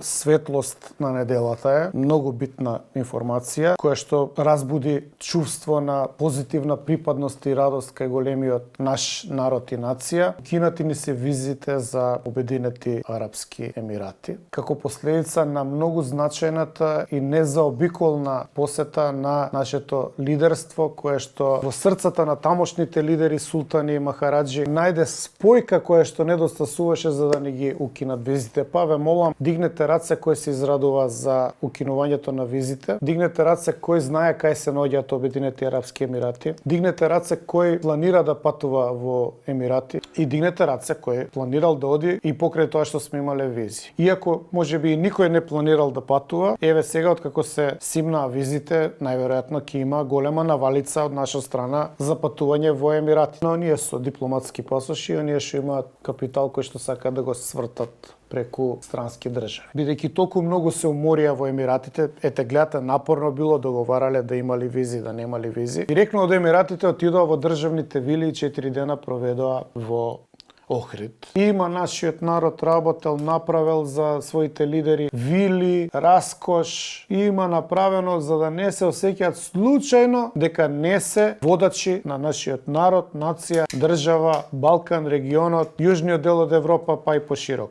Светлост на неделата е многу битна информација која што разбуди чувство на позитивна припадност и радост кај големиот наш народ и нација. Кинати ни се визите за Обединети Арапски Емирати, како последица на многу значајната и незаобиколна посета на нашето лидерство, кое што во срцата на тамошните лидери, султани и махараджи, најде спојка која што недостасуваше за да ни ги укинат визите. Па ве молам, дигнете раце кој се израдува за укинувањето на визите, дигнете раце кој знае кај се наоѓаат Обединети Арапски Емирати, дигнете раце кој планира да патува во Емирати и дигнете раце кој планирал да оди и покрај тоа што сме имале визи. Иако можеби и никој не планирал да патува, еве сега откако се симнаа визите, најверојатно ќе има голема навалица од наша страна за патување во Емирати. Но оние со дипломатски пасоши, оние што имаат капитал кој што сака да го свртат преку странски држави. Бидејќи толку многу се уморија во Емиратите, ете гледате, напорно било, договарале да имали визи, да немали визи. Директно од Емиратите отидоа во државните вили и 4 дена проведоа во Охрид. Има нашиот народ работел, направил за своите лидери вили, раскош, има направено за да не се осеќаат случајно дека не се водачи на нашиот народ, нација, држава, Балкан, регионот, јужниот дел од Европа, па и пошироко.